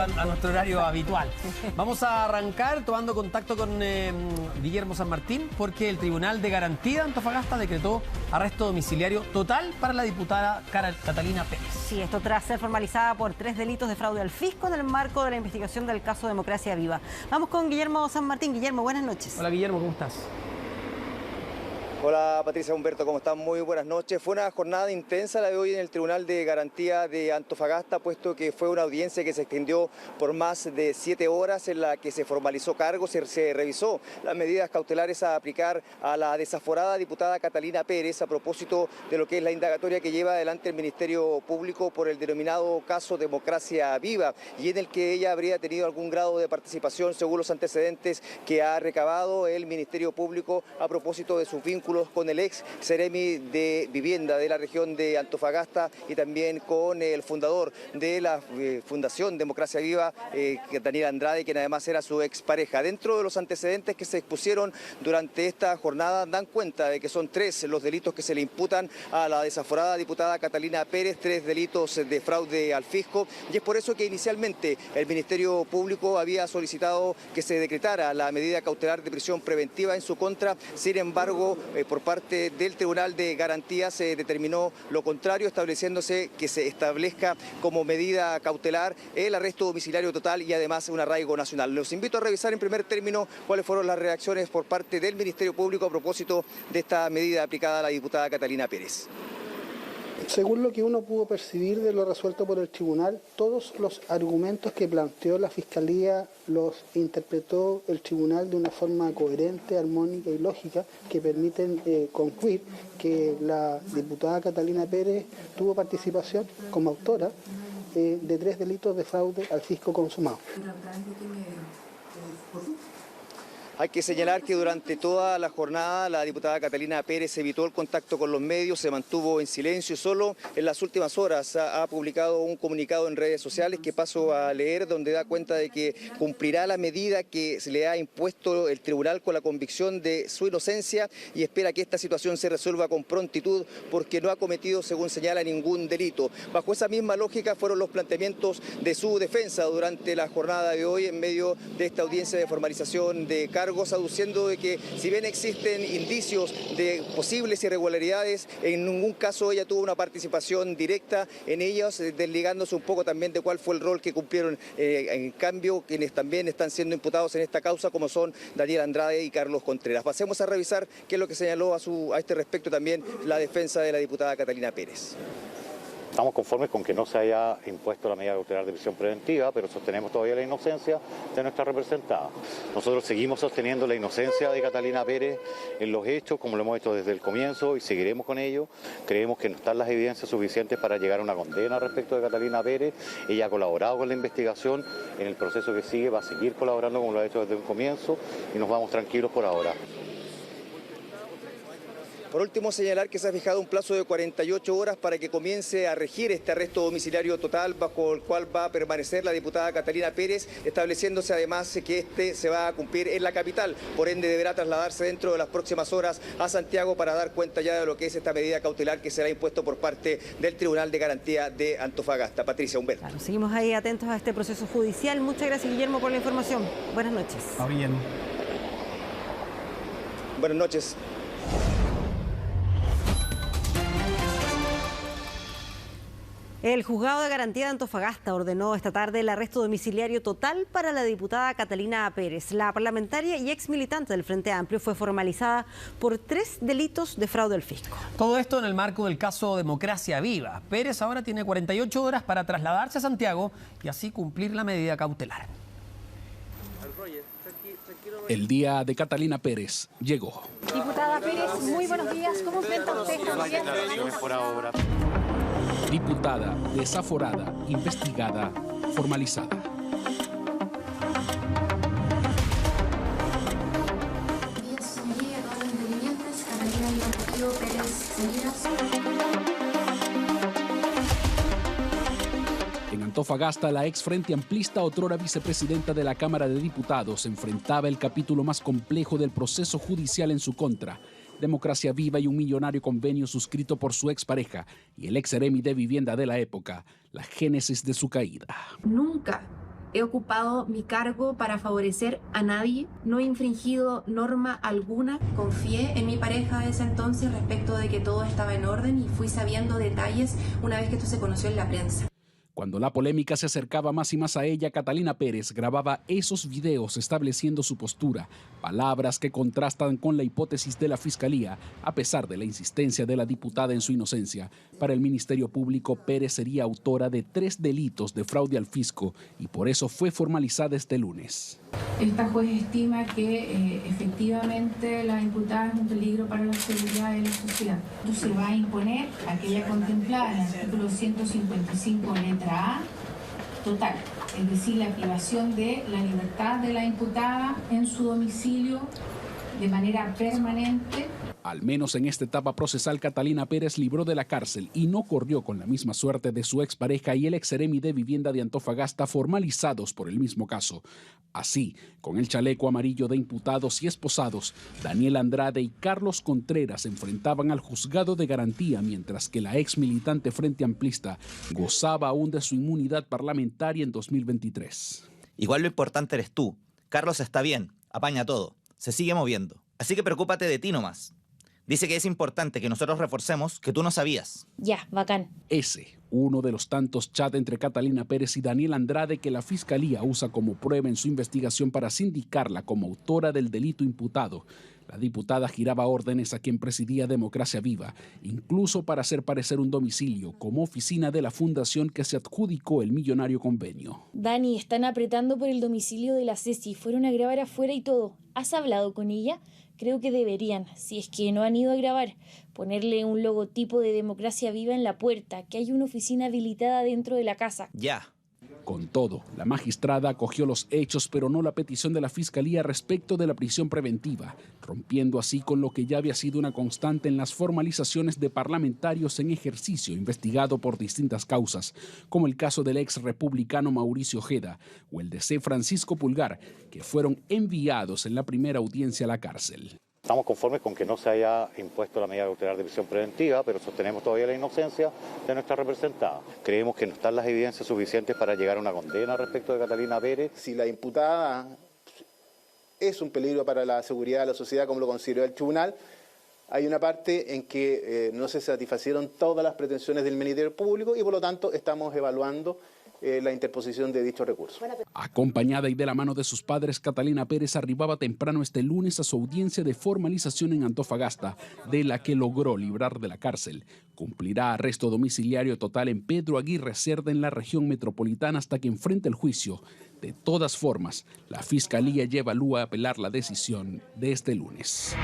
a nuestro horario habitual. Vamos a arrancar tomando contacto con Guillermo San Martín, porque el Tribunal de Garantía de Antofagasta decretó arresto domiciliario total para la diputada Catalina Pérez. Sí, esto tras ser formalizada por 3 delitos de fraude al fisco en el marco de la investigación del caso Democracia Viva. Vamos con Guillermo San Martín. Guillermo, buenas noches. Hola Guillermo, ¿cómo estás? Hola Patricia, Humberto, ¿cómo están? Muy buenas noches. Fue una jornada intensa la de hoy en el Tribunal de Garantía de Antofagasta, puesto que fue una audiencia que se extendió por más de 7 horas, en la que se formalizó cargos, se revisó las medidas cautelares a aplicar a la desaforada diputada Catalina Pérez a propósito de lo que es la indagatoria que lleva adelante el Ministerio Público por el denominado caso Democracia Viva, y en el que ella habría tenido algún grado de participación según los antecedentes que ha recabado el Ministerio Público a propósito de sus vínculos con el ex Seremi de Vivienda de la región de Antofagasta y también con el fundador de la Fundación Democracia Viva, Daniel Andrade, quien además era su expareja. Dentro de los antecedentes que se expusieron durante esta jornada dan cuenta de que son 3 los delitos que se le imputan a la desaforada diputada Catalina Pérez, 3 delitos de fraude al fisco, y es por eso que inicialmente el Ministerio Público había solicitado que se decretara la medida cautelar de prisión preventiva en su contra. Sin embargo, por parte del Tribunal de Garantía se determinó lo contrario, estableciéndose que se establezca como medida cautelar el arresto domiciliario total y además un arraigo nacional. Los invito a revisar en primer término cuáles fueron las reacciones por parte del Ministerio Público a propósito de esta medida aplicada a la diputada Catalina Pérez. Según lo que uno pudo percibir de lo resuelto por el tribunal, todos los argumentos que planteó la Fiscalía los interpretó el tribunal de una forma coherente, armónica y lógica, que permiten concluir que la diputada Catalina Pérez tuvo participación como autora de 3 delitos de fraude al fisco consumado. Hay que señalar que durante toda la jornada la diputada Catalina Pérez evitó el contacto con los medios, se mantuvo en silencio. Solo en las últimas horas ha publicado un comunicado en redes sociales que paso a leer, donde da cuenta de que cumplirá la medida que se le ha impuesto el tribunal con la convicción de su inocencia y espera que esta situación se resuelva con prontitud porque no ha cometido, según señala, ningún delito. Bajo esa misma lógica fueron los planteamientos de su defensa durante la jornada de hoy en medio de esta audiencia de formalización de cargos, aduciendo de que si bien existen indicios de posibles irregularidades, en ningún caso ella tuvo una participación directa en ellas, desligándose un poco también de cuál fue el rol que cumplieron en cambio quienes también están siendo imputados en esta causa, como son Daniel Andrade y Carlos Contreras. Pasemos a revisar qué es lo que señaló a este respecto también la defensa de la diputada Catalina Pérez. Estamos conformes con que no se haya impuesto la medida cautelar de prisión preventiva, pero sostenemos todavía la inocencia de nuestra representada. Nosotros seguimos sosteniendo la inocencia de Catalina Pérez en los hechos, como lo hemos hecho desde el comienzo, y seguiremos con ello. Creemos que no están las evidencias suficientes para llegar a una condena respecto de Catalina Pérez. Ella ha colaborado con la investigación, en el proceso que sigue va a seguir colaborando como lo ha hecho desde el comienzo, y nos vamos tranquilos por ahora. Por último, señalar que se ha fijado un plazo de 48 horas para que comience a regir este arresto domiciliario total, bajo el cual va a permanecer la diputada Catalina Pérez, estableciéndose además que este se va a cumplir en la capital. Por ende, deberá trasladarse dentro de las próximas horas a Santiago para dar cuenta ya de lo que es esta medida cautelar que será impuesto por parte del Tribunal de Garantía de Antofagasta. Patricia, Humberto. Claro, seguimos ahí atentos a este proceso judicial. Muchas gracias, Guillermo, por la información. Buenas noches. Bien. Buenas noches. El Juzgado de Garantía de Antofagasta ordenó esta tarde el arresto domiciliario total para la diputada Catalina Pérez. La parlamentaria y ex militante del Frente Amplio fue formalizada por 3 delitos de fraude al fisco. Todo esto en el marco del caso Democracia Viva. Pérez ahora tiene 48 horas para trasladarse a Santiago y así cumplir la medida cautelar. El día de Catalina Pérez llegó. Diputada Pérez, muy buenos días. ¿Cómo enfrenta usted también? Por ahora. Diputada, desaforada, investigada, formalizada. Bien, señoría, todos los intervinientes, Catalina y Octavio Pérez Seguidas. En Antofagasta, la ex Frente Amplista, otrora vicepresidenta de la Cámara de Diputados, enfrentaba el capítulo más complejo del proceso judicial en su contra. Democracia Viva y un millonario convenio suscrito por su expareja y el ex seremi de Vivienda de la época, la génesis de su caída. Nunca he ocupado mi cargo para favorecer a nadie, no he infringido norma alguna. Confié en mi pareja de ese entonces respecto de que todo estaba en orden y fui sabiendo detalles una vez que esto se conoció en la prensa. Cuando la polémica se acercaba más y más a ella, Catalina Pérez grababa esos videos estableciendo su postura, palabras que contrastan con la hipótesis de la Fiscalía, a pesar de la insistencia de la diputada en su inocencia. Para el Ministerio Público, Pérez sería autora de 3 delitos de fraude al fisco y por eso fue formalizada este lunes. Esta juez estima que efectivamente la imputada es un peligro para la seguridad de la sociedad. Entonces se va a imponer aquella contemplada en el artículo 155 letra A total, es decir, la privación de la libertad de la imputada en su domicilio de manera permanente. Al menos en esta etapa procesal, Catalina Pérez libró de la cárcel y no corrió con la misma suerte de su expareja y el exseremi de vivienda de Antofagasta formalizados por el mismo caso. Así, con el chaleco amarillo de imputados y esposados, Daniel Andrade y Carlos Contreras se enfrentaban al juzgado de garantía, mientras que la ex militante Frente Amplista gozaba aún de su inmunidad parlamentaria en 2023. Igual lo importante eres tú. Carlos está bien, apaña todo, se sigue moviendo. Así que preocúpate de ti nomás. Dice que es importante que nosotros reforcemos que tú no sabías. Ya, bacán. Ese, uno de los tantos chats entre Catalina Pérez y Daniel Andrade que la Fiscalía usa como prueba en su investigación para sindicarla como autora del delito imputado. La diputada giraba órdenes a quien presidía Democracia Viva, incluso para hacer parecer un domicilio como oficina de la fundación que se adjudicó el millonario convenio. Dani, están apretando por el domicilio de la Ceci. Fueron a grabar afuera y todo. ¿Has hablado con ella? Creo que deberían, si es que no han ido a grabar, ponerle un logotipo de Democracia Viva en la puerta, que hay una oficina habilitada dentro de la casa. Ya. Con todo, la magistrada acogió los hechos, pero no la petición de la Fiscalía respecto de la prisión preventiva, rompiendo así con lo que ya había sido una constante en las formalizaciones de parlamentarios en ejercicio investigado por distintas causas, como el caso del ex republicano Mauricio Ojeda o el de C. Francisco Pulgar, que fueron enviados en la primera audiencia a la cárcel. Estamos conformes con que no se haya impuesto la medida cautelar de prisión preventiva, pero sostenemos todavía la inocencia de nuestra representada. Creemos que no están las evidencias suficientes para llegar a una condena respecto de Catalina Pérez. Si la imputada es un peligro para la seguridad de la sociedad, como lo consideró el tribunal, hay una parte en que no se satisfacieron todas las pretensiones del Ministerio Público y por lo tanto estamos evaluando la interposición de dicho recurso. Acompañada y de la mano de sus padres, Catalina Pérez arribaba temprano este lunes a su audiencia de formalización en Antofagasta, de la que logró librar de la cárcel. Cumplirá arresto domiciliario total en Pedro Aguirre Cerda, en la región metropolitana, hasta que enfrente el juicio. De todas formas, la Fiscalía ya evalúa apelar la decisión de este lunes.